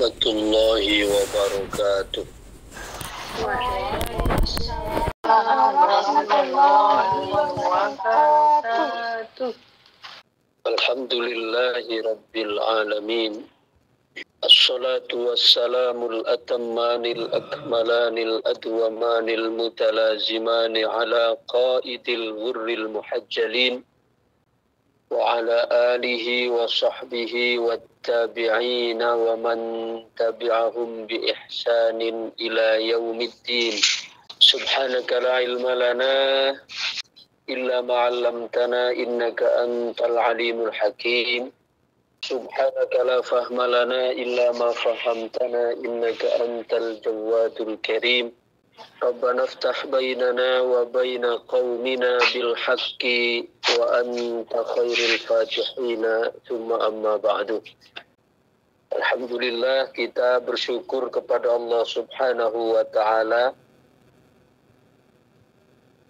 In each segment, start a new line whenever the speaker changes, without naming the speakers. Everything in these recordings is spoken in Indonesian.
warahmatullahi wabarakatuh. Alhamdulillahi rabbil alamin. Assalatu wassalamul atammanil akmalanil adwamanil mutalazimani ala qaidil ghurril muhajjalin wa ala alihi wa sahbihi wattabi'ina wa man tabi'ahum bi ihsanin ila yaumiddin. Subhanaka la ilma lana illa ma 'allamtana innaka antal alimul hakim. Subhanaka la fahma lana illa ma fahamtana innaka antal jawadul karim. Rabbana aftah bainana wa baina qaumina bil haqqi wa anta khairul fatihina thumma amma ba'du. Alhamdulillah, kita bersyukur kepada Allah subhanahu wa ta'ala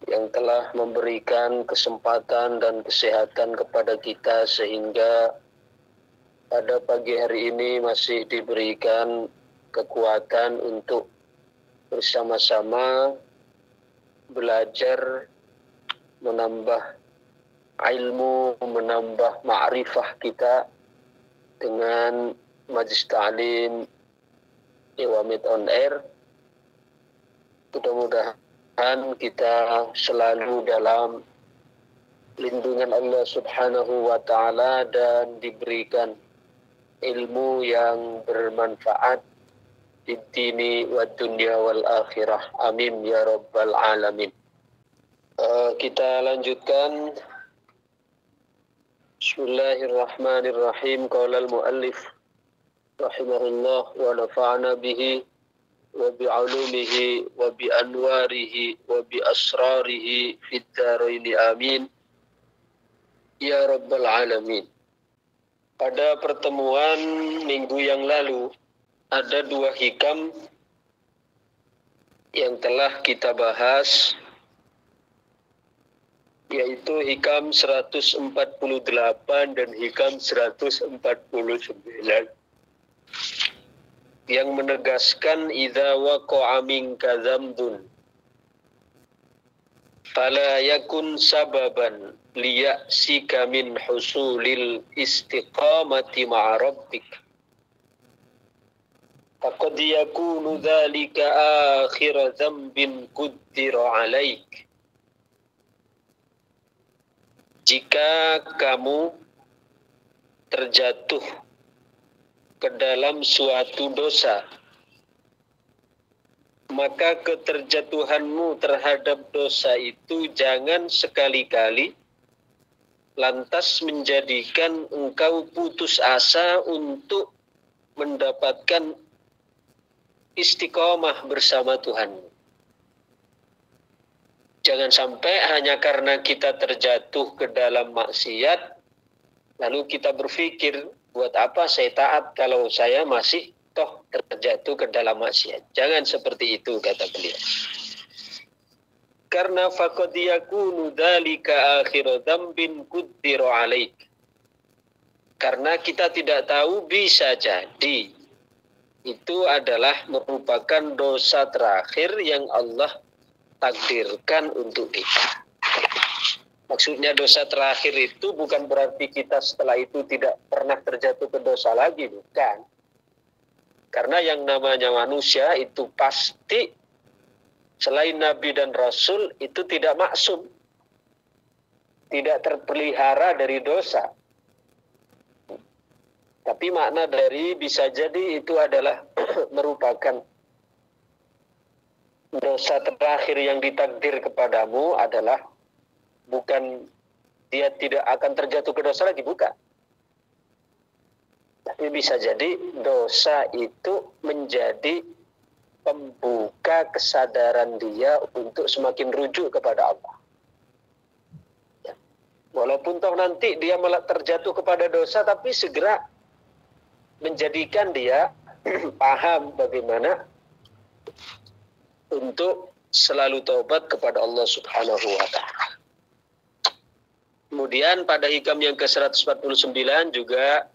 yang telah memberikan kesempatan dan kesehatan kepada kita sehingga pada pagi hari ini masih diberikan kekuatan untuk bersama-sama belajar, menambah ilmu, menambah ma'rifah kita dengan Majlis Ta'lim Iwamid on Air. Mudah-mudahan kita selalu dalam lindungan Allah subhanahu wa ta'ala dan diberikan ilmu yang bermanfaat di dini wa dunya wal akhirah. Amin ya rabbal alamin. Kita lanjutkan. Bismillahirrahmanirrahim. Qala al-muallif rahimahullah wa nafa'ana bihi wa bi'ulumihi wa bi anwarihi wa bi asrarihi fid dharaini amin ya rabbal alamin. Pada pertemuan minggu yang lalu ada dua hikam yang telah kita bahas, yaitu hikam 148 dan hikam 149 yang menegaskan idza waqa'a minka dzambun fala yakun sababan liya'sika min husulil istiqamati ma'a rabbik. Faqad yakunu dzalika akhir dzambin quddira 'alaik. Jika kamu terjatuh ke dalam suatu dosa, maka keterjatuhanmu terhadap dosa itu jangan sekali-kali lantas menjadikan engkau putus asa untuk mendapatkan istiqomah bersama Tuhanmu. Jangan sampai hanya karena kita terjatuh ke dalam maksiat, lalu kita berpikir, buat apa saya taat kalau saya masih toh terjatuh ke dalam maksiat. Jangan seperti itu, kata beliau. Karena faqad yakunu dzalika akhir dzambin quddira 'alaik. Karena kita tidak tahu, bisa jadi itu adalah merupakan dosa terakhir yang Allah takdirkan untuk kita. Maksudnya dosa terakhir itu bukan berarti kita setelah itu tidak pernah terjatuh ke dosa lagi, bukan. Karena yang namanya manusia itu pasti selain Nabi dan Rasul itu tidak maksum, tidak terpelihara dari dosa. Tapi makna dari bisa jadi itu adalah merupakan dosa terakhir yang ditakdir kepadamu adalah bukan dia tidak akan terjatuh ke dosa lagi, bukan. Tapi bisa jadi dosa itu menjadi pembuka kesadaran dia untuk semakin rujuk kepada Allah. Ya. Walaupun toh nanti dia malah terjatuh kepada dosa, tapi segera menjadikan dia paham bagaimana untuk selalu taubat kepada Allah subhanahu wa ta'ala. Kemudian pada hikam yang ke-149 juga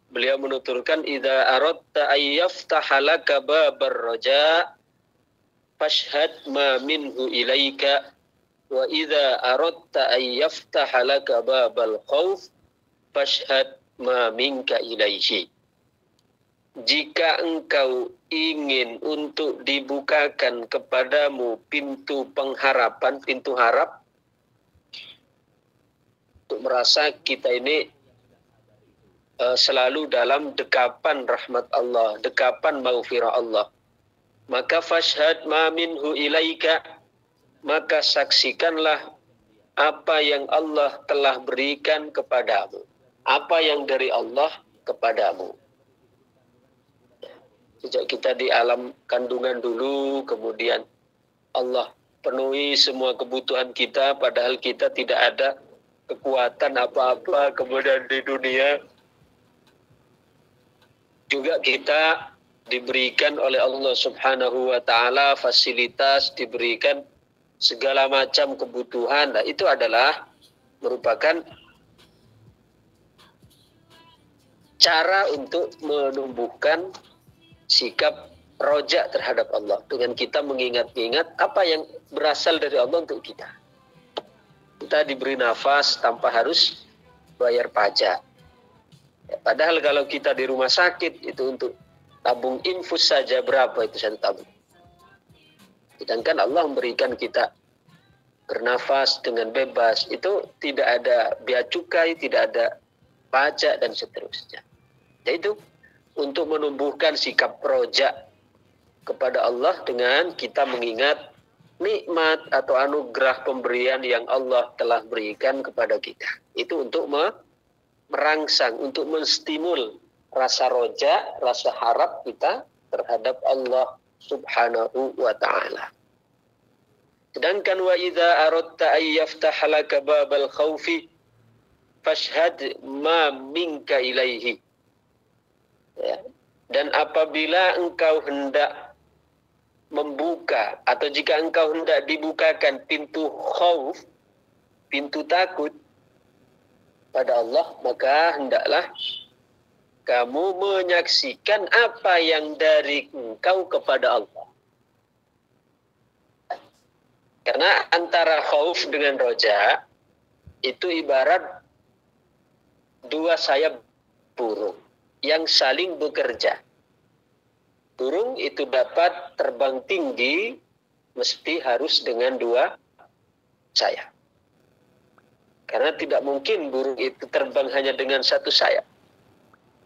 beliau menuturkan idza aradta ayyaftaha laka babar raja fashhad ma minhu ilaika wa idza aradta ayyaftaha laka babal khauf fashhad ma minka ilaihi. Jika engkau ingin untuk dibukakan kepadamu pintu pengharapan, pintu harap, untuk merasa kita ini selalu dalam dekapan rahmat Allah, dekapan maghfirah Allah, maka fashhad ma minhu ilaika, maka saksikanlah apa yang Allah telah berikan kepadamu, apa yang dari Allah kepadamu. Sejak kita di alam kandungan dulu, kemudian Allah penuhi semua kebutuhan kita, padahal kita tidak ada kekuatan apa-apa. Kemudian di dunia juga kita diberikan oleh Allah Subhanahu wa Ta'ala fasilitas, diberikan segala macam kebutuhan. Nah, itu adalah merupakan cara untuk menumbuhkan sikap roja terhadap Allah, dengan kita mengingat-ingat apa yang berasal dari Allah untuk kita. Kita diberi nafas tanpa harus bayar pajak. Ya, padahal kalau kita di rumah sakit itu untuk tabung infus saja berapa itu satu tabung. Sedangkan Allah memberikan kita bernafas dengan bebas, itu tidak ada bea cukai, tidak ada pajak dan seterusnya. Yaitu untuk menumbuhkan sikap roja kepada Allah dengan kita mengingat nikmat atau anugerah pemberian yang Allah telah berikan kepada kita. Itu untuk merangsang, untuk menstimul rasa roja, rasa harap kita terhadap Allah Subhanahu wa Ta'ala. Sedangkan wa idza aradta ay yaftaha laka babal khaufi fashhad ma minka ilaihi. Ya. Dan apabila engkau hendak membuka atau jika engkau hendak dibukakan pintu khauf, pintu takut pada Allah, maka hendaklah kamu menyaksikan apa yang dari engkau kepada Allah. Karena antara khauf dengan roja itu ibarat dua sayap burung yang saling bekerja. Burung itu dapat terbang tinggi mesti harus dengan dua sayap. Karena tidak mungkin burung itu terbang hanya dengan satu sayap.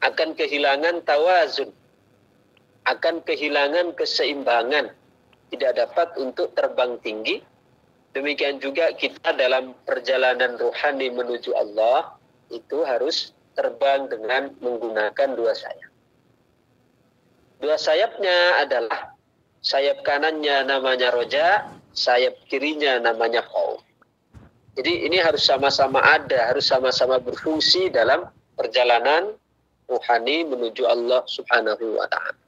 Akan kehilangan tawazun, akan kehilangan keseimbangan, tidak dapat untuk terbang tinggi. Demikian juga kita dalam perjalanan rohani menuju Allah itu harus terbang dengan menggunakan dua sayap. Dua sayapnya adalah sayap kanannya namanya roja, sayap kirinya namanya khauf. Jadi ini harus sama-sama ada, harus sama-sama berfungsi dalam perjalanan rohani menuju Allah Subhanahu wa Ta'ala.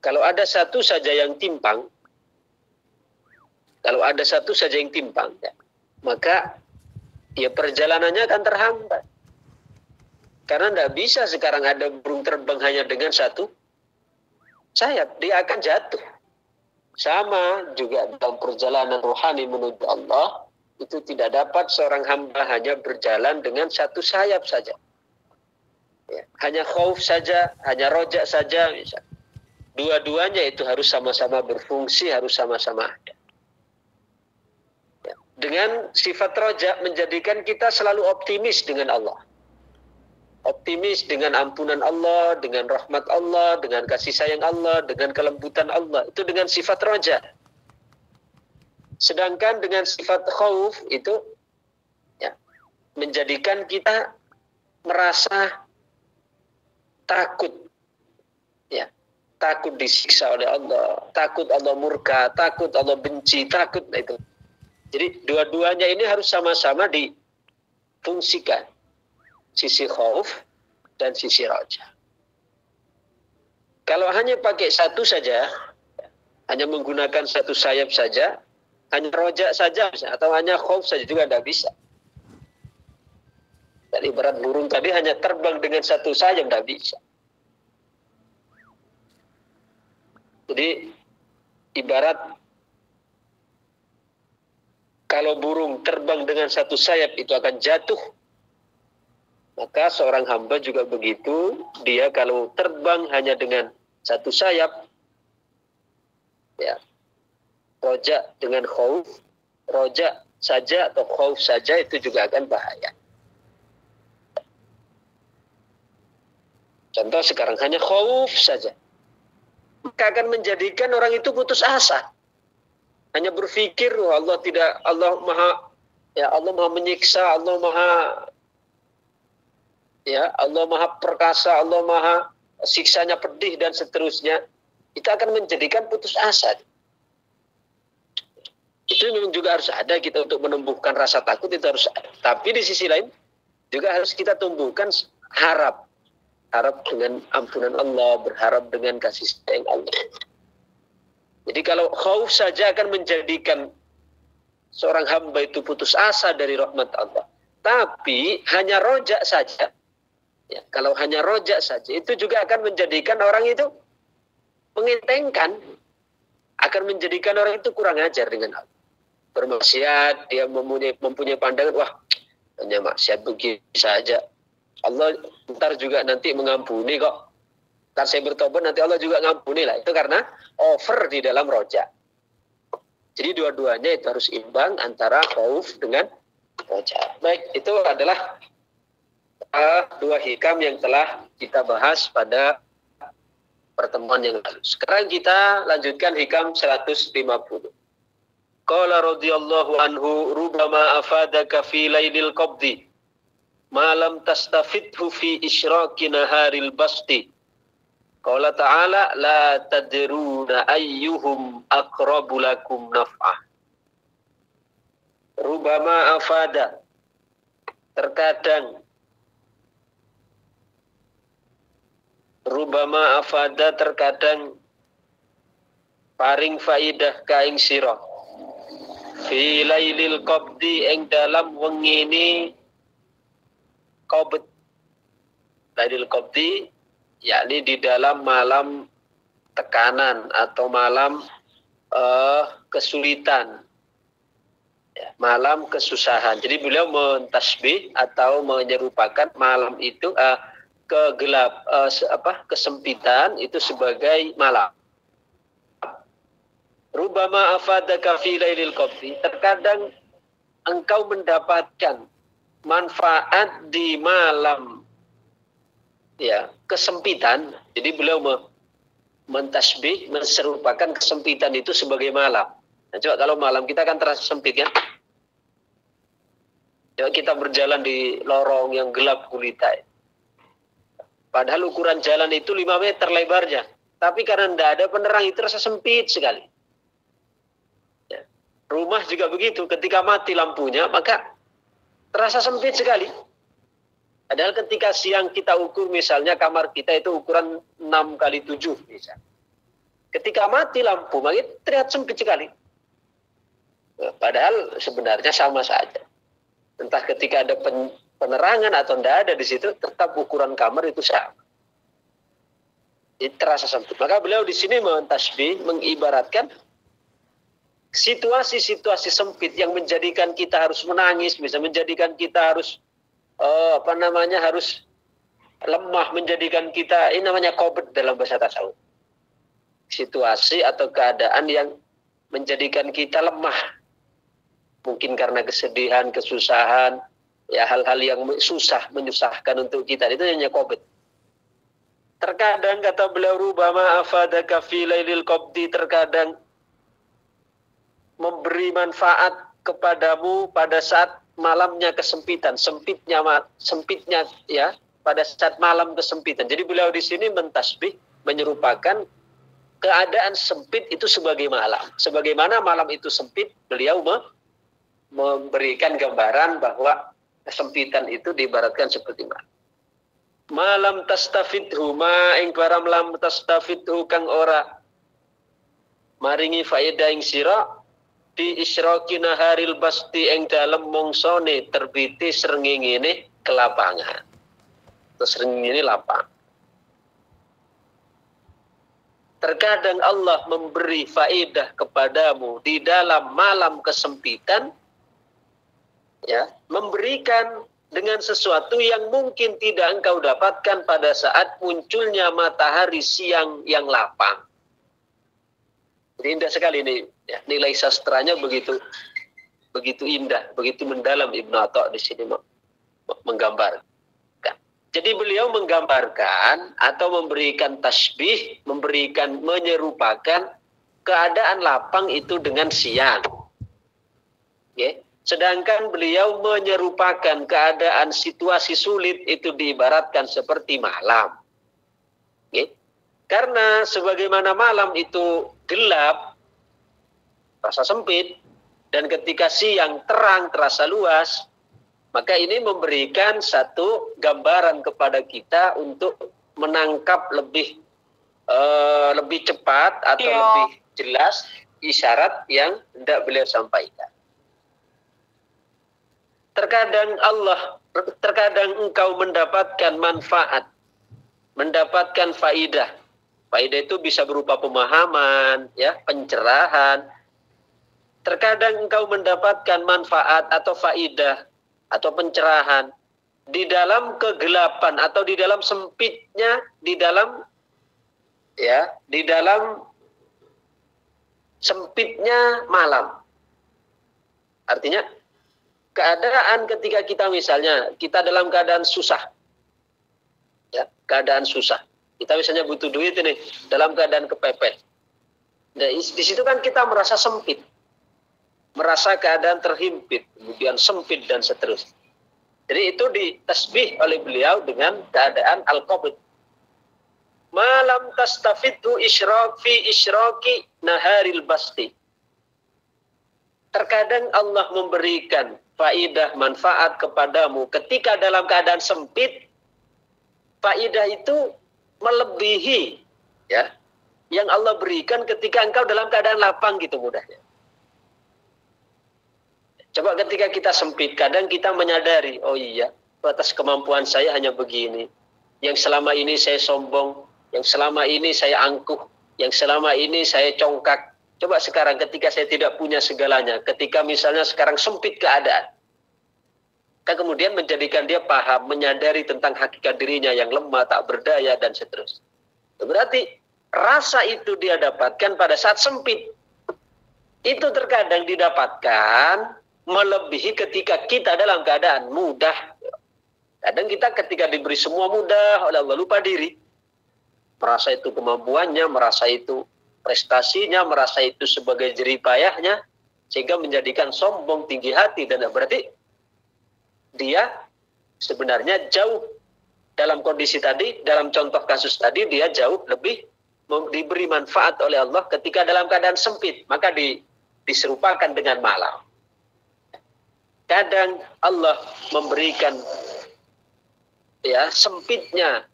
Kalau ada satu saja yang timpang, maka ya perjalanannya akan terhambat. Karena tidak bisa sekarang ada burung terbang hanya dengan satu sayap, dia akan jatuh. Sama juga dalam perjalanan rohani menuju Allah, itu tidak dapat seorang hamba hanya berjalan dengan satu sayap saja. Ya, hanya khauf saja, hanya roja saja. Misal. Dua-duanya itu harus sama-sama berfungsi, harus sama-sama ada. Dengan sifat roja menjadikan kita selalu optimis dengan Allah. Optimis dengan ampunan Allah, dengan rahmat Allah, dengan kasih sayang Allah, dengan kelembutan Allah. Itu dengan sifat roja. Sedangkan dengan sifat khauf itu ya, menjadikan kita merasa takut. Ya, takut disiksa oleh Allah, takut Allah murka, takut Allah benci, takut itu. Jadi dua-duanya ini harus sama-sama difungsikan. Sisi khauf dan sisi roja. Kalau hanya pakai satu saja, hanya menggunakan satu sayap saja, hanya roja saja, atau hanya khauf saja juga tidak bisa. Dan ibarat burung tadi hanya terbang dengan satu sayap, tidak bisa. Jadi ibarat kalau burung terbang dengan satu sayap itu akan jatuh, maka seorang hamba juga begitu. Dia kalau terbang hanya dengan satu sayap, ya, roja dengan khauf, roja saja atau khauf saja itu juga akan bahaya. Contoh sekarang hanya khauf saja, maka akan menjadikan orang itu putus asa. Hanya berpikir Allah maha menyiksa, Allah maha perkasa, Allah maha siksanya pedih dan seterusnya. Itu akan menjadikan putus asa. Itu memang juga harus ada kita untuk menumbuhkan rasa takut, itu harus ada. Tapi di sisi lain juga harus kita tumbuhkan harap dengan ampunan Allah, berharap dengan kasih sayang Allah. Jadi kalau khauf saja akan menjadikan seorang hamba itu putus asa dari rahmat Allah. Tapi hanya rojak saja, ya, kalau hanya rojak saja itu juga akan menjadikan orang itu mengentengkan, akan menjadikan orang itu kurang ajar dengan Allah. Bermaksiat, dia mempunyai pandangan, wah hanya maksiat begini saja, Allah ntar juga nanti mengampuni kok. Ntar saya bertobat nanti Allah juga ngampuni lah. Itu karena over di dalam roja. Jadi dua-duanya itu harus imbang antara khauf dengan roja. Baik, itu adalah dua hikam yang telah kita bahas pada pertemuan yang lalu. Sekarang kita lanjutkan hikam 150. Qala radhiyallahu anhu rubama afadaka fi lailil qabdi malam tastafidhu fi isyraqi naharil basti. Qala ta'ala la tadruna ayyuhum aqrabu lakum naf'ah. Rubama afada, terkadang rubama afada, terkadang paring faidah ka ing sira fi lailil qabdi ing dalam wengine qabd. Lailil qabdi yakni di dalam malam tekanan atau malam kesulitan, ya, malam kesusahan. Jadi beliau mentasbih atau menyerupakan malam itu kesempitan itu sebagai malam. Rubama afadaka fi lailil qabdi, terkadang engkau mendapatkan manfaat di malam, ya, kesempitan. Jadi beliau mentasbih, menserupakan kesempitan itu sebagai malam. Nah, coba kalau malam kita kan terasa sempit kan? Coba kita berjalan di lorong yang gelap gulita. Padahal ukuran jalan itu 5 meter lebarnya. Tapi karena tidak ada penerang itu terasa sempit sekali. Ya. Rumah juga begitu, ketika mati lampunya maka terasa sempit sekali. Padahal ketika siang kita ukur misalnya kamar kita itu ukuran 6x7 misalnya. Ketika mati lampu maka terlihat sempit sekali. Padahal sebenarnya sama saja. Entah ketika ada penerangan atau tidak ada di situ, tetap ukuran kamar itu sama. Itu terasa sempit. Maka beliau di sini mentasbih, mengibaratkan situasi-situasi sempit yang menjadikan kita harus menangis, bisa menjadikan kita harus harus lemah, menjadikan kita, ini namanya qabd dalam bahasa tasawuf. Situasi atau keadaan yang menjadikan kita lemah. Mungkin karena kesedihan, kesusahan, ya hal-hal yang menyusahkan untuk kita, itu hanya qabd. Terkadang kata beliau rubama afadaka fi lailil qabdi, terkadang memberi manfaat kepadamu pada saat malamnya kesempitan, sempitnya ya, pada saat malam kesempitan. Jadi beliau di sini mentasbih, menyerupakan keadaan sempit itu sebagai malam. Sebagaimana malam itu sempit, beliau memberikan gambaran bahwa kesempitan itu diibaratkan seperti malam. Malam tastafidhu ma ing baram lam tastafidhu kang ora maringi faedah ing sira di isyraqi naharil basti ing dalem mongsone terbiti srengengene kelapangan. Terus ini lapang. Terkadang Allah memberi faedah kepadamu di dalam malam kesempitan, ya, memberikan dengan sesuatu yang mungkin tidak engkau dapatkan pada saat munculnya matahari siang yang lapang. Jadi indah sekali ini, ya, nilai sastranya begitu indah, begitu mendalam Ibnu Atha di sini menggambarkan. Jadi beliau menggambarkan atau memberikan tasbih, menyerupakan keadaan lapang itu dengan siang. Okay. Sedangkan beliau menyerupakan keadaan situasi sulit itu diibaratkan seperti malam. Okay. Karena sebagaimana malam itu gelap, terasa sempit, dan ketika siang terang terasa luas, maka ini memberikan satu gambaran kepada kita untuk menangkap lebih cepat atau lebih jelas isyarat yang hendak beliau sampaikan. Terkadang engkau mendapatkan manfaat, mendapatkan faidah. Faidah itu bisa berupa pemahaman, ya, pencerahan. Terkadang engkau mendapatkan manfaat atau faidah atau pencerahan di dalam kegelapan atau di dalam sempitnya, di dalam sempitnya malam. Artinya keadaan ketika kita misalnya kita dalam keadaan susah, ya, keadaan susah. Kita misalnya butuh duit ini dalam keadaan kepepet. Nah, di situ kan kita merasa sempit. Merasa keadaan terhimpit, kemudian sempit dan seterusnya. Jadi itu ditasbih oleh beliau dengan keadaan al-qabd. Malam tastafidhu isyraqi naharil basti. Terkadang Allah memberikan faidah manfaat kepadamu ketika dalam keadaan sempit. Faidah itu melebihi, ya, yang Allah berikan ketika engkau dalam keadaan lapang, gitu mudahnya. Coba ketika kita sempit, kadang kita menyadari, oh iya, batas kemampuan saya hanya begini. Yang selama ini saya sombong, yang selama ini saya angkuh, yang selama ini saya congkak. Coba sekarang ketika saya tidak punya segalanya, ketika misalnya sekarang sempit keadaan, kan kemudian menjadikan dia paham, menyadari tentang hakikat dirinya yang lemah, tak berdaya, dan seterusnya. Berarti rasa itu dia dapatkan pada saat sempit. Itu terkadang didapatkan melebihi ketika kita dalam keadaan mudah. Kadang kita ketika diberi semua mudah oleh Allah lupa diri. Merasa itu kemampuannya, merasa itu prestasinya, merasa itu sebagai jeripayahnya, sehingga menjadikan sombong, tinggi hati, dan berarti dia sebenarnya jauh dalam kondisi tadi, dalam contoh kasus tadi, dia jauh lebih diberi manfaat oleh Allah ketika dalam keadaan sempit, maka diserupakan dengan malam. Kadang Allah memberikan, ya, sempitnya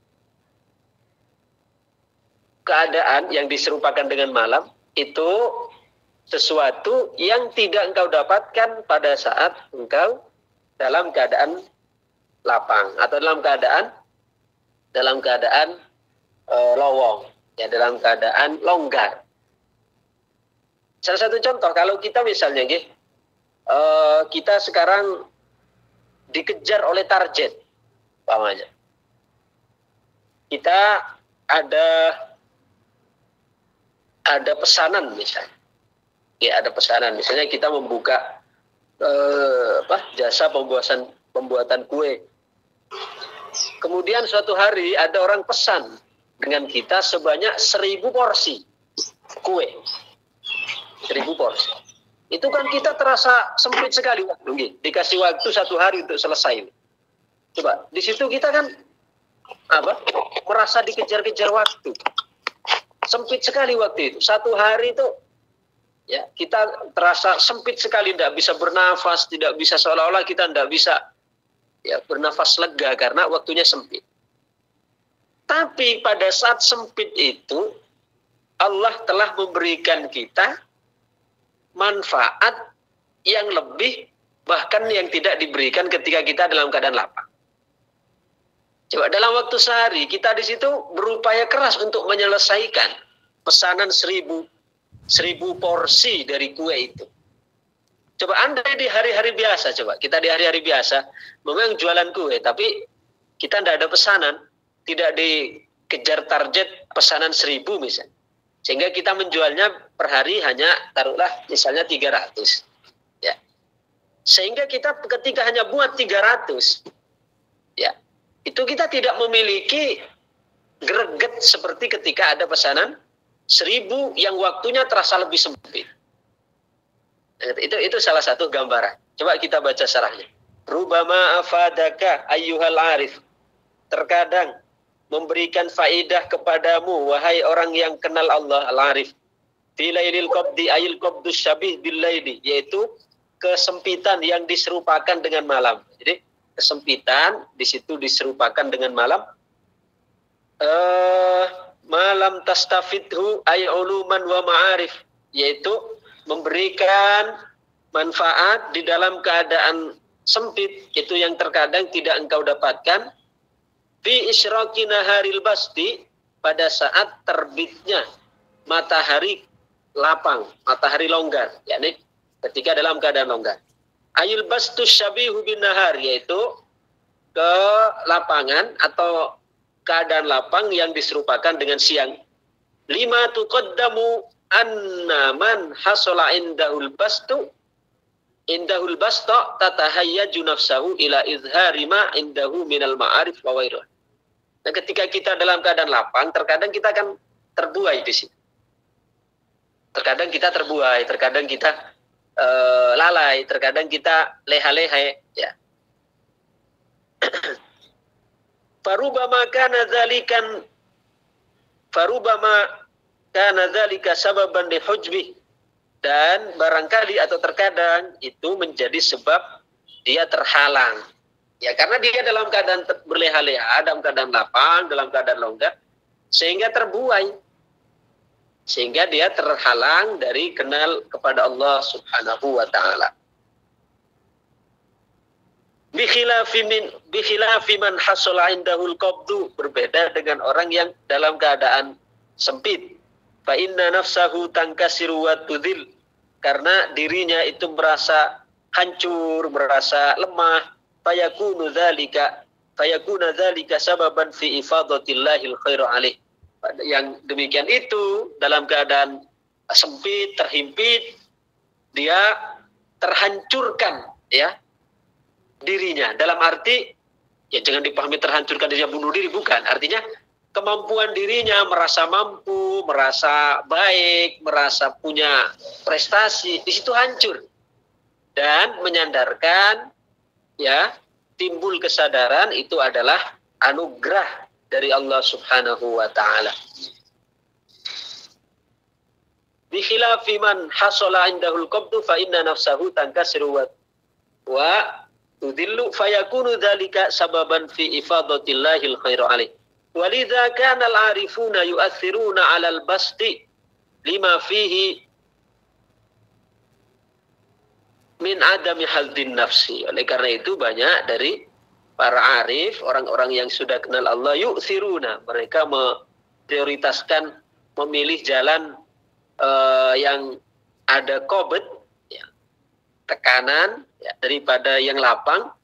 keadaan yang diserupakan dengan malam itu sesuatu yang tidak engkau dapatkan pada saat engkau dalam keadaan lapang atau dalam keadaan lowong, ya, dalam keadaan longgar. Salah satu contoh, kalau kita misalnya kita sekarang dikejar oleh target, umpamanya. Kita ada pesanan misalnya. Ya, ada pesanan. Misalnya kita membuka jasa pembuatan kue. Kemudian suatu hari ada orang pesan dengan kita sebanyak 1000 porsi kue. 1000 porsi. Itu kan kita terasa sempit sekali waktu. Dikasih waktu 1 hari untuk selesai. Coba, di situ kita kan merasa dikejar-kejar waktu. Sempit sekali waktu itu. 1 hari itu, ya, kita terasa sempit sekali, tidak bisa bernafas, tidak bisa, seolah-olah kita tidak bisa, ya, bernafas lega karena waktunya sempit. Tapi pada saat sempit itu Allah telah memberikan kita manfaat yang lebih, bahkan yang tidak diberikan ketika kita dalam keadaan lapang. Coba dalam waktu sehari kita di situ berupaya keras untuk menyelesaikan pesanan 1000 porsi dari kue itu. Coba Anda di hari-hari biasa, coba kita di hari-hari biasa memang jualan kue, tapi kita tidak ada pesanan, tidak dikejar target pesanan 1000 misalnya. Sehingga kita menjualnya per hari hanya taruhlah misalnya 300. Ya. Sehingga kita ketika hanya buat 300, ya, itu kita tidak memiliki greget seperti ketika ada pesanan 1000 yang waktunya terasa lebih sempit. Itu salah satu gambaran. Coba kita baca syarahnya. Rubama afadaka ayyuhal arif. Terkadang memberikan faedah kepadamu wahai orang yang kenal Allah al-arif. Fi lailil qabdi ayil qabdu syabih bil laili, yaitu kesempitan yang diserupakan dengan malam. Jadi kesempitan di situ diserupakan dengan malam. Malam tastafidhu ay uluman wa ma'arif, yaitu memberikan manfaat di dalam keadaan sempit, itu yang terkadang tidak engkau dapatkan. Fi isyraqi naharil basti, pada saat terbitnya matahari lapang, matahari longgar, yakni ketika dalam keadaan longgar. Ayul bastu syabihu bin nahar, yaitu ke lapangan atau keadaan lapang yang diserupakan dengan siang. Lima tuqaddamu anna man hasala indahul bastu indahul basta tatahayyaju nafsahu ila izhari ma indahu minal ma'arif wa wairah. Nah, ketika kita dalam keadaan lapang, terkadang kita akan terbuai di sini. Terkadang kita terbuai, terkadang kita lalai, terkadang kita leha-leha, ya. Farubama kana dzalika sababan li hujbi, dan barangkali atau terkadang itu menjadi sebab dia terhalang. Ya, karena dia dalam keadaan berleha-leha, dalam keadaan lapang, dalam keadaan longgar, sehingga terbuai. Sehingga dia terhalang dari kenal kepada Allah Subhanahu wa ta'ala. Bikhilafi man hasala indahul qabdu, berbeda dengan orang yang dalam keadaan sempit. Fa inna nafsahu tankasiru wa tudhil, karena dirinya itu merasa hancur, merasa lemah. Fayakuna dzalika sababan fi ifadhatillahil khairu alaih. Yang demikian itu dalam keadaan sempit, terhimpit, dia terhancurkan, ya, dirinya. Dalam arti, ya jangan dipahami terhancurkan dirinya bunuh diri, bukan. Artinya kemampuan dirinya, merasa mampu, merasa baik, merasa punya prestasi, di situ hancur. Dan menyandarkan, ya, timbul kesadaran itu adalah anugerah dari Allah Subhanahu wa ta'ala. Bi khilafi man hasala indahul qabdu fa inna nafsahu tankasiru wa tudillu fayakunu dzalika sababan fi ifadatillahil khairu alaih. Walidza kana al-arifuna yu'athiruna 'alal basti lima fihi min adami haldin nafsi. Oleh karena itu banyak dari para arif, orang-orang yang sudah kenal Allah, yu'thiruna, mereka memprioritaskan, memilih jalan yang ada qabd, ya, tekanan, ya, daripada yang lapang,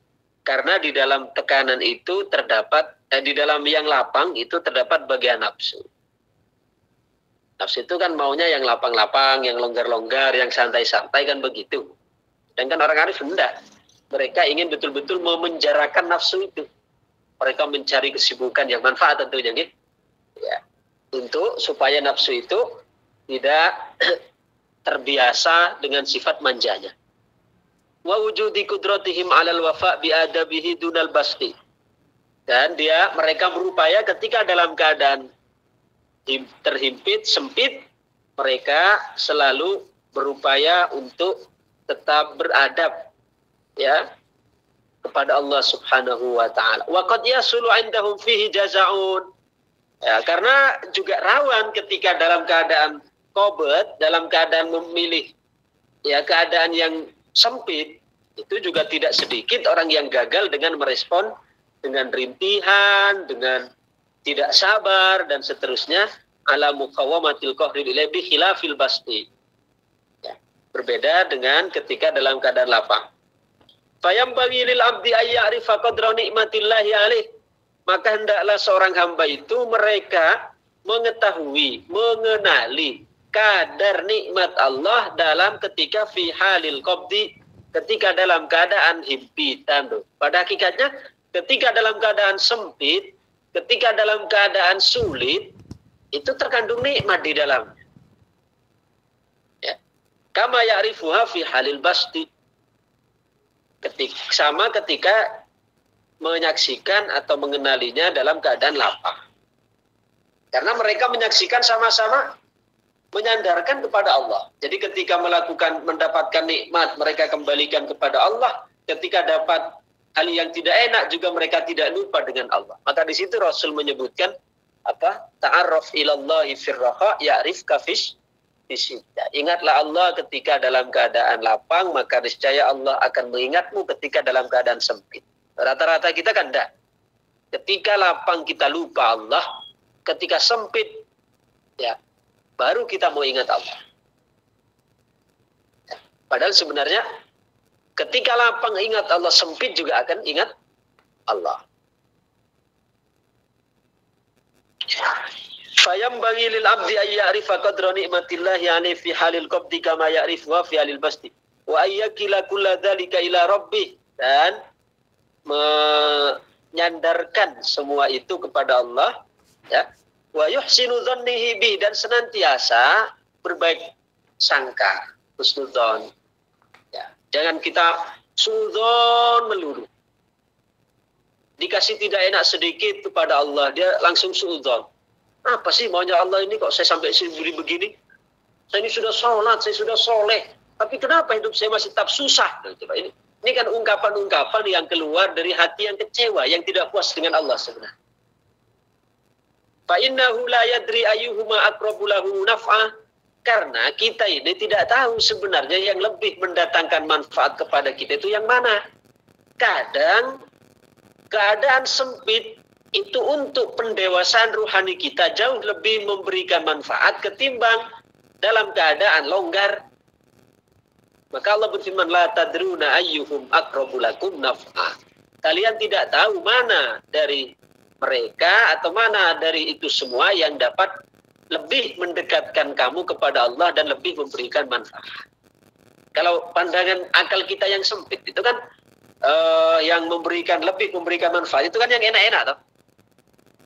karena di dalam tekanan itu terdapat, di dalam yang lapang itu terdapat bagian nafsu. Nafsu itu kan maunya yang lapang-lapang, yang longgar-longgar, yang santai-santai, kan begitu. Dan kan orang arif enggak. Mereka ingin betul-betul memenjarakan nafsu itu. Mereka mencari kesibukan yang manfaat tentunya, gitu. Ya. Untuk supaya nafsu itu tidak terbiasa dengan sifat manjanya. Wa wujudi qudratihim 'alal wafa' bi adabihi dunal basti. Dan mereka berupaya ketika dalam keadaan terhimpit, sempit, mereka selalu berupaya untuk tetap beradab, ya, kepada Allah Subhanahu wa ta'ala. Wa qad yasulu 'indahum fihi jaza'un. Ya, karena juga rawan ketika dalam keadaan qabd, dalam keadaan memilih, ya, keadaan yang sempit, itu juga tidak sedikit orang yang gagal dengan merespon dengan rintihan, dengan tidak sabar dan seterusnya. Ala muqawamatil qahri bi khilafil basti. Ya, berbeda dengan ketika dalam keadaan lapang. Fayam bagi lil abdi ayya'rifa qadra nikmatillahi alaih. Maka hendaklah seorang hamba itu mereka mengetahui, mengenali kadar nikmat Allah dalam ketika fi halil qabdi, ketika dalam keadaan himpitan. Pada hakikatnya ketika dalam keadaan sempit, ketika dalam keadaan sulit, itu terkandung nikmat di dalamnya. Ya. Kama ya'rifuha fi halil basti. Sama ketika menyaksikan atau mengenalinya dalam keadaan lapang. Karena mereka menyaksikan sama-sama menyandarkan kepada Allah. Jadi ketika mendapatkan nikmat, mereka kembalikan kepada Allah. Ketika dapat hal yang tidak enak juga mereka tidak lupa dengan Allah. Maka di situ Rasul menyebutkan apa? Ta'arraf ilallahi firraha ya'rifka fisidda. Ingatlah Allah ketika dalam keadaan lapang, maka niscaya Allah akan mengingatmu ketika dalam keadaan sempit. Rata-rata kita kan enggak. Ketika lapang kita lupa Allah, ketika sempit ya baru kita mau ingat Allah. Ya, padahal sebenarnya ketika lapang ingat Allah, sempit juga akan ingat Allah. Fayam bagi lil abdi ayya'rifa qadra nikmatillahi alaihi fi halil qabdi kama ya'rifu fi halil basti wa ayyakila kulla dzalika ila rabbih, dan menyandarkan semua itu kepada Allah, ya. Wa yuhsinu dzannihi bi, dan senantiasa berbaik sangka, husnudzon. Ya, jangan kita sudzon melulu. Dikasih tidak enak sedikit kepada Allah, dia langsung sudzon. Apa sih maunya Allah ini kok saya sampai begini? Saya ini sudah sholat, saya sudah soleh, tapi kenapa hidup saya masih tetap susah? Ini kan ungkapan-ungkapan yang keluar dari hati yang kecewa, yang tidak puas dengan Allah sebenarnya. Fa innahu la yadri ayyuhuma aqrabu lahu naf'a, karena kita ini tidak tahu sebenarnya yang lebih mendatangkan manfaat kepada kita itu yang mana. Kadang keadaan sempit itu untuk pendewasaan ruhani kita jauh lebih memberikan manfaat ketimbang dalam keadaan longgar. Maka Allah berfirman, la tadruna ayyuhum aqrabu lakum naf'a. Kalian tidak tahu mana dari mereka atau mana dari itu semua yang dapat lebih mendekatkan kamu kepada Allah dan lebih memberikan manfaat. Kalau pandangan akal kita yang sempit itu kan yang lebih memberikan manfaat itu kan yang enak-enak toh.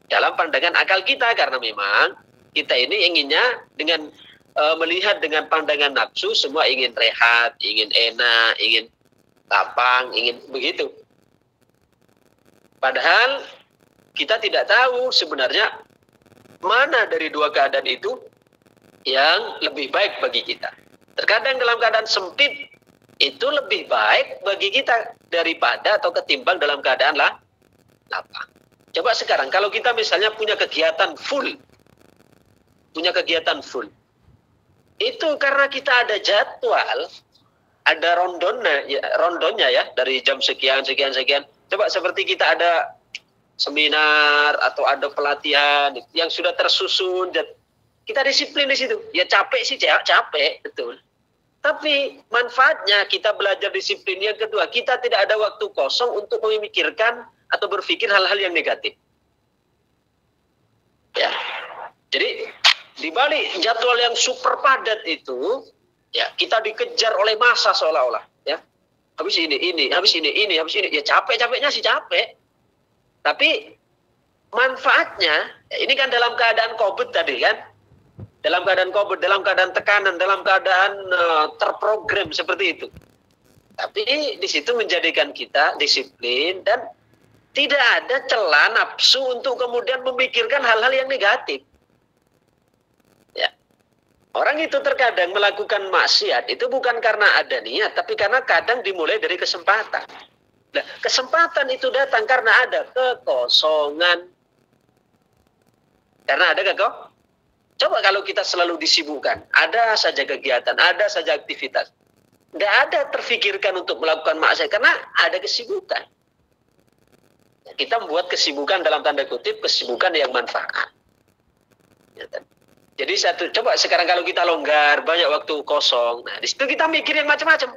Dalam pandangan akal kita, karena memang kita ini inginnya dengan melihat dengan pandangan nafsu, semua ingin rehat, ingin enak, ingin lapang, ingin begitu. Padahal kita tidak tahu sebenarnya mana dari dua keadaan itu yang lebih baik bagi kita. Terkadang dalam keadaan sempit itu lebih baik bagi kita daripada atau ketimbang dalam keadaan lapang. Coba sekarang kalau kita misalnya punya kegiatan full, itu karena kita ada jadwal, ada rondonnya ya, dari jam sekian. Coba seperti kita ada seminar atau ada pelatihan yang sudah tersusun, kita disiplin di situ. Ya capek sih, capek betul. Tapi manfaatnya kita belajar disiplin. Yang kedua, kita tidak ada waktu kosong untuk memikirkan atau berpikir hal-hal yang negatif. Ya. Jadi di balik jadwal yang super padat itu, ya kita dikejar oleh massa seolah-olah, ya. Habis ini, habis ini. Ya capeknya sih capek. Tapi manfaatnya, ya ini kan dalam keadaan COVID tadi kan. Dalam keadaan COVID, dalam keadaan tekanan, dalam keadaan terprogram seperti itu. Tapi di situ menjadikan kita disiplin dan tidak ada celah nafsu untuk kemudian memikirkan hal-hal yang negatif. Ya. Orang itu terkadang melakukan maksiat itu bukan karena ada niat, tapi karena kadang dimulai dari kesempatan. Nah, kesempatan itu datang karena ada kekosongan. Karena ada kekosongan. Coba kalau kita selalu disibukkan, ada saja kegiatan, ada saja aktivitas. Nggak ada terfikirkan untuk melakukan maksiat karena ada kesibukan. Kita membuat kesibukan dalam tanda kutip, kesibukan yang manfaat. Jadi coba sekarang kalau kita longgar, banyak waktu kosong, nah di situ kita mikirin macam-macam.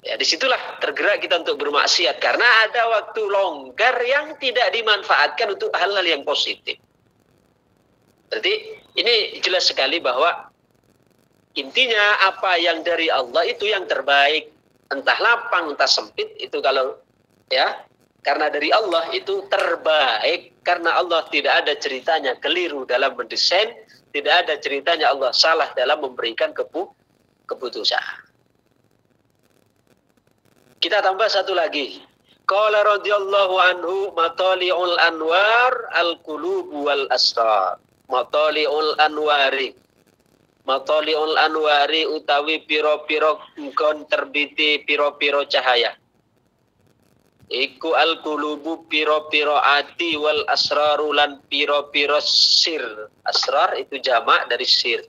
Ya disitulah tergerak kita untuk bermaksiat, karena ada waktu longgar yang tidak dimanfaatkan untuk hal-hal yang positif. Berarti ini jelas sekali bahwa intinya apa yang dari Allah itu yang terbaik. Entah lapang, entah sempit, itu kalau ya, karena dari Allah itu terbaik. Karena Allah tidak ada ceritanya keliru dalam mendesain, tidak ada ceritanya Allah salah dalam memberikan keputusan. Kita tambah satu lagi. Qala radhiyallahu anhu matali'ul anwar al-qulub wal asrar. Matali'ul anwari. Matali'ul anwari utawi piro-piro nggon terbiti piro-piro cahaya. Iku al-qulubu piro-piro ati wal asraru lan piro-piro sir. Asrar itu jamak dari sir.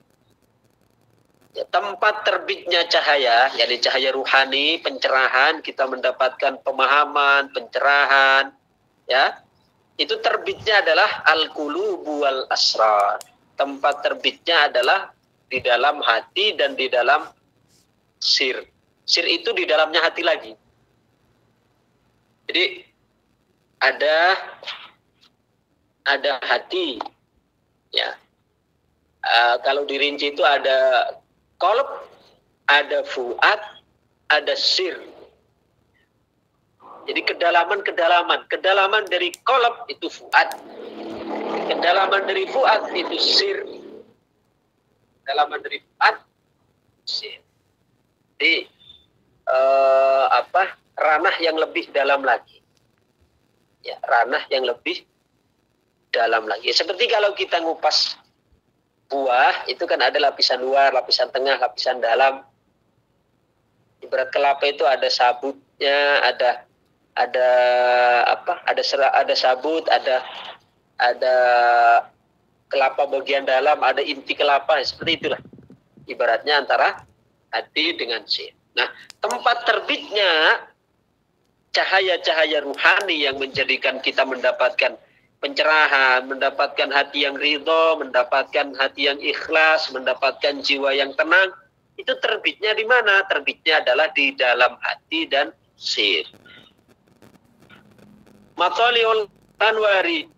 Ya, tempat terbitnya cahaya, yakni cahaya ruhani, pencerahan, kita mendapatkan pemahaman, pencerahan, ya. Itu terbitnya adalah al-qulubu wal asrar. Tempat terbitnya adalah di dalam hati dan di dalam sir. Sir itu di dalamnya hati lagi. Jadi ada hati, ya. Kalau dirinci itu ada qalb, ada fuad, ada sir. Jadi kedalaman dari qalb itu fuad, kedalaman dari fuad itu sir, kedalaman dari fuad sir. Jadi ranah yang lebih dalam lagi, ya, ranah yang lebih dalam lagi. Seperti kalau kita ngupas buah, itu kan ada lapisan luar, lapisan tengah, lapisan dalam. Ibarat kelapa itu ada sabutnya, ada sabut, ada kelapa bagian dalam, ada inti kelapa, seperti itulah. Ibaratnya antara hati dengan sir. Nah, tempat terbitnya cahaya-cahaya ruhani yang menjadikan kita mendapatkan pencerahan, mendapatkan hati yang ridho, mendapatkan hati yang ikhlas, mendapatkan jiwa yang tenang, itu terbitnya di mana? Terbitnya adalah di dalam hati dan sir. Matali'ul anwari,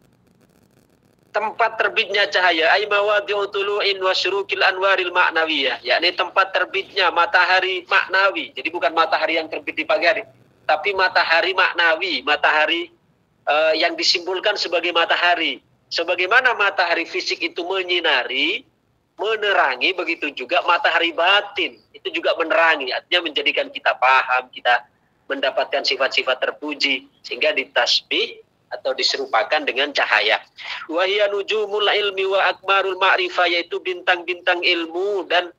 tempat terbitnya cahaya, ay mawadi'u tulu'in wa syurukil anwaril ma'nawiyah, yakni tempat terbitnya matahari maknawi. Jadi bukan matahari yang terbit di pagi hari, tapi matahari maknawi, matahari yang disimbolkan sebagai matahari. Sebagaimana matahari fisik itu menyinari, menerangi, begitu juga matahari batin itu juga menerangi, artinya menjadikan kita paham, kita mendapatkan sifat-sifat terpuji, sehingga ditasbih atau diserupakan dengan cahaya. Wahia nujumul ilmi wa akmarul ma'rifah, yaitu bintang-bintang ilmu dan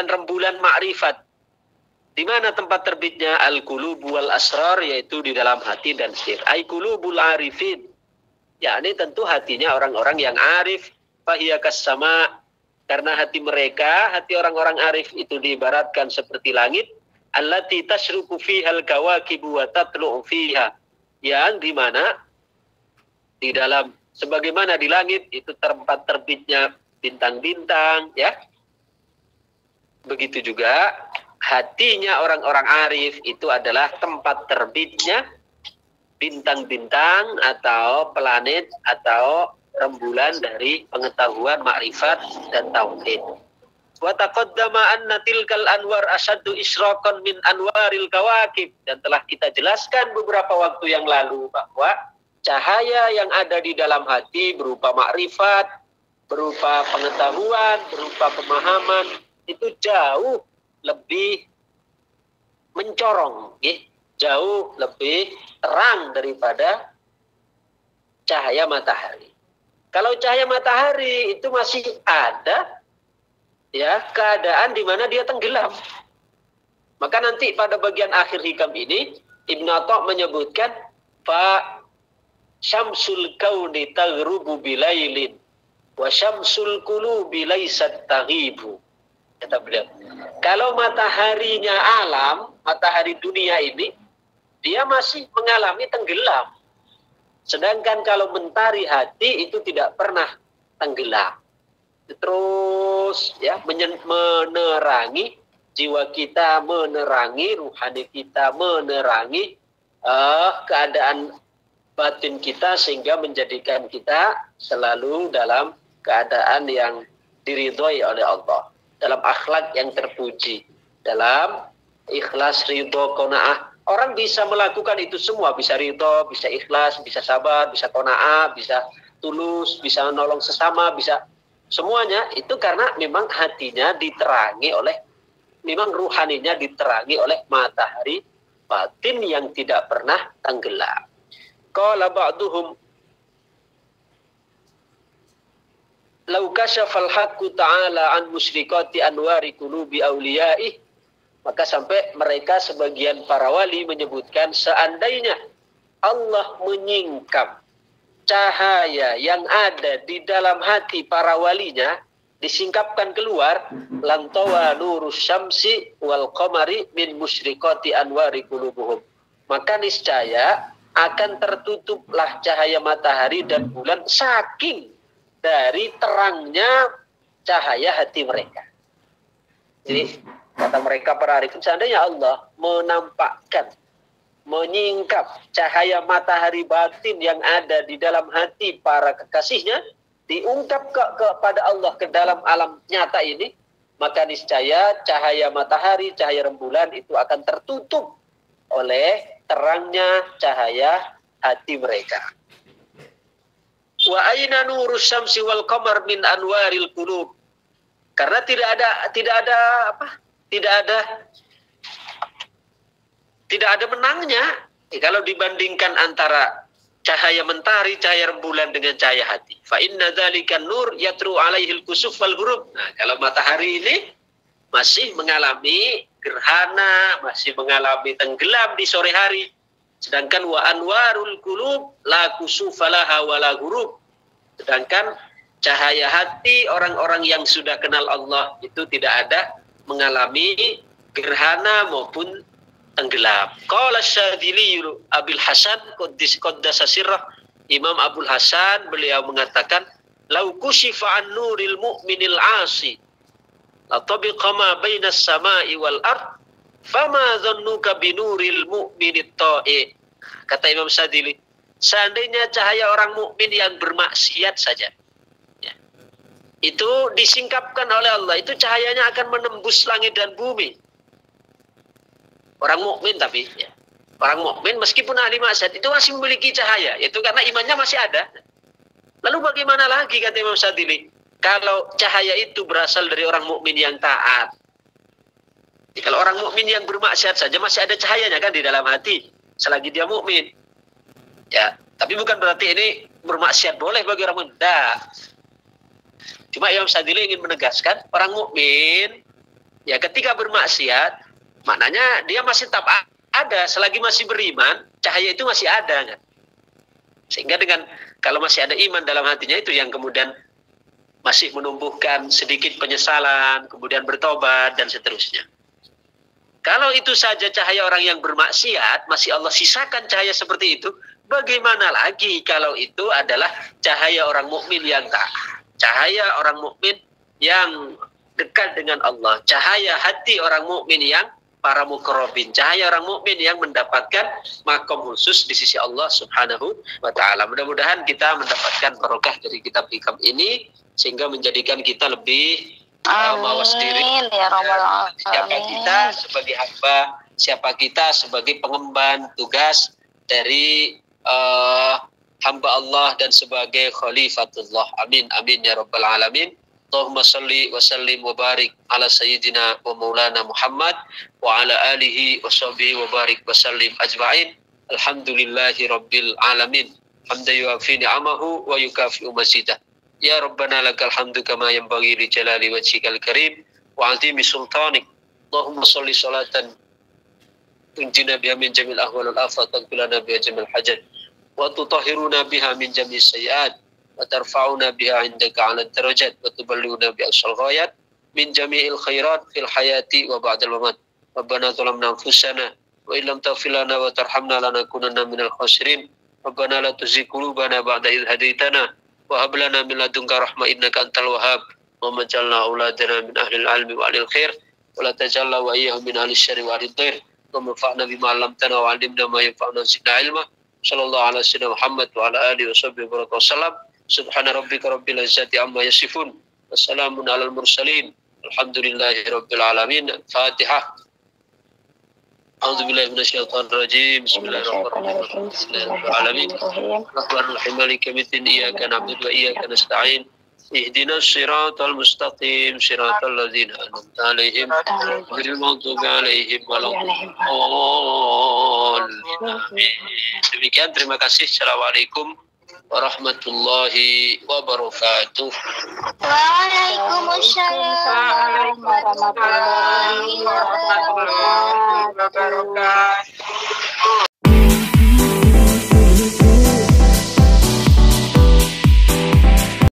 rembulan ma'rifat. Di mana tempat terbitnya? Al-qulub wal asrar, yaitu di dalam hati dan sir. Ai qulubul arifin, yakni tentu hatinya orang-orang yang arif. Fahiya kas-sama, karena hati mereka, hati orang-orang arif itu diibaratkan seperti langit. Allati tashruqu fihal kawakibu wa tatlu'u fiha, yang di mana di dalam, sebagaimana di langit itu tempat terbitnya bintang-bintang, ya. Begitu juga hatinya orang-orang arif itu adalah tempat terbitnya bintang-bintang atau planet atau rembulan dari pengetahuan, makrifat dan tauhid. Wa taqaddama anna tilkal anwar asyaddu isyraqan min anwaril kawakib, dan telah kita jelaskan beberapa waktu yang lalu bahwa cahaya yang ada di dalam hati berupa makrifat, berupa pengetahuan, berupa pemahaman, itu jauh lebih mencorong, jauh lebih terang daripada cahaya matahari. Kalau cahaya matahari itu masih ada, ya, keadaan di mana dia tenggelam. Maka nanti pada bagian akhir hikam ini Ibnu Atha menyebutkan fa syamsul kauni taghrubu bilailin wa syamsul qulubi laysat taghibu. Kata beliau, kalau mataharinya alam, matahari dunia ini, dia masih mengalami tenggelam. Sedangkan kalau mentari hati itu tidak pernah tenggelam. Terus ya menerangi jiwa kita, menerangi ruhani kita, menerangi keadaan batin kita, sehingga menjadikan kita selalu dalam keadaan yang diridhoi oleh Allah, dalam akhlak yang terpuji, dalam ikhlas, ridho, qanaah. Orang bisa melakukan itu semua, bisa ridho, bisa ikhlas, bisa sabar, bisa qanaah, bisa tulus, bisa menolong sesama, bisa semuanya itu karena memang hatinya diterangi oleh, memang ruhaninya diterangi oleh matahari batin yang tidak pernah tenggelam. Qala ba'duhum law kashafal haqqu ta'ala an musyrikati anwari qulubi awliyaih. Maka sampai mereka sebagian para wali menyebutkan, seandainya Allah menyingkap cahaya yang ada di dalam hati para walinya, disingkapkan keluar, lantawa nurus syamsi wal qamari min musyrikati anwari qulubuhum. Maka niscaya akan tertutuplah cahaya matahari dan bulan saking dari terangnya cahaya hati mereka. Jadi kata mereka para arifin, seandainya Allah menampakkan, menyingkap cahaya matahari batin yang ada di dalam hati para kekasihnya, diungkap kepada Allah ke dalam alam nyata ini, maka niscaya cahaya matahari, cahaya rembulan itu akan tertutup oleh terangnya cahaya hati mereka. Wa aina nurus syamsi wal qamar min anwaril qulub. Karena tidak ada menangnya kalau dibandingkan antara cahaya mentari, cahaya rembulan dengan cahaya hati. Fa inna dzalikan nur yatru alaihil kusuf wal hurub. Nah, kalau matahari ini masih mengalami gerhana, masih mengalami tenggelam di sore hari. Sedangkan wa anwarul qulub la kusufalaha wa la hurub. Sedangkan cahaya hati orang-orang yang sudah kenal Allah itu tidak ada mengalami gerhana maupun tenggelam. Qala Syadzili Abil Hasan qaddasa sirrah, Imam Abul Hasan beliau mengatakan, lau kushifa an nuril mu'minil 'asi la tabiqa ma bainas sama'i wal ard fama dhannuka binuril mu'minit ta'i. Kata Imam Syadzili, seandainya cahaya orang mukmin yang bermaksiat saja itu disingkapkan oleh Allah, itu cahayanya akan menembus langit dan bumi. Orang mukmin tapi ya, orang mukmin meskipun ahli maksiat itu masih memiliki cahaya, itu karena imannya masih ada. Lalu bagaimana lagi, kata Imam Syadzili, kalau cahaya itu berasal dari orang mukmin yang taat? Jadi, kalau orang mukmin yang bermaksiat saja masih ada cahayanya kan di dalam hati selagi dia mukmin. Ya, tapi bukan berarti ini bermaksiat boleh bagi orang mukmin. Cuma Imam Syadzili ingin menegaskan orang mukmin ya ketika bermaksiat, maknanya dia masih tetap ada selagi masih beriman, cahaya itu masih ada kan. Sehingga dengan kalau masih ada iman dalam hatinya itu yang kemudian masih menumbuhkan sedikit penyesalan, kemudian bertobat dan seterusnya. Kalau itu saja cahaya orang yang bermaksiat masih Allah sisakan cahaya seperti itu, bagaimana lagi kalau itu adalah cahaya orang mukmin yang taat? Cahaya orang mukmin yang dekat dengan Allah, cahaya hati orang mukmin yang para muqarrabin, cahaya orang mukmin yang mendapatkan makom khusus di sisi Allah Subhanahu wa taala. Mudah-mudahan kita mendapatkan barokah dari kitab hikam ini sehingga menjadikan kita lebih mawas diri.
Ya Rabbal Alamin.
Siapa kita sebagai hamba, siapa kita sebagai pengemban tugas dari hamba Allah dan sebagai khalifatullah. Amin amin ya rabbal alamin. Allahumma salli wa sallim wa barik ala sayyidina wa maulana Muhammad wa ala alihi wa sahbihi wa barik wa sallim ajma'in. Alhamdulillahi rabbil alamin. Hamdan yuafi ni'amahu wa yukafi'u mazidah. Ya rabbana lakal hamdu kama yanbaghi li jalali wajhikal karim wa 'azimi sultanik. Allahumma salli salatan tunjina biha min jamil ahwal wal afat wa qulana biha jamil hajat wa tutahhiruna biha min jami'is sayyi'at wa tarfa'una biha 'indaka 'ala darajat wa tuballighuna bi aqsal min jami'il khairat fil hayati wa ba'dal mamat. Rabbana zalamna anfusana wa wa illam taghfir lana wa tarhamna lanakunanna minal khasirin. Rabbana la tuzigh qulubana ba'da idh hadaitana wa hab lana min ladunka rahmah innaka antal wahhab. Wa maj'alna auladana min ahlil ilmi wa ahlil khair wa la taj'alna wa iyyahum min ahlis syarri wa ahlid dhair. Wa manfa'na bima 'allamtana wa 'allimna ma yanfa'una zidna ilma. Sallallahu ala sayyidina Muhammad wa ala alihi wa sahbihi wa sallam. Subhana rabbika rabbil izzati amma yasifun. Wassalamun alal mursalin. Alhamdulillahi rabbil alamin. Fatihah. A'udzubillahi minasyaitonir rajim. Bismillahirrahmanirrahim. Bismillahirrahmanirrahim. Rahmanir Rahim Maliki yaumiddin. Iyyaka na'budu wa iyyaka nasta'in. Ihdinas siratal mustaqim. Siratal ladzina an'amta 'alaihim ghairil maghdubi 'alaihim waladdallin. Demikian, terima kasih. Assalamualaikum warahmatullahi wabarakatuh.
Waalaikumsalam warahmatullahi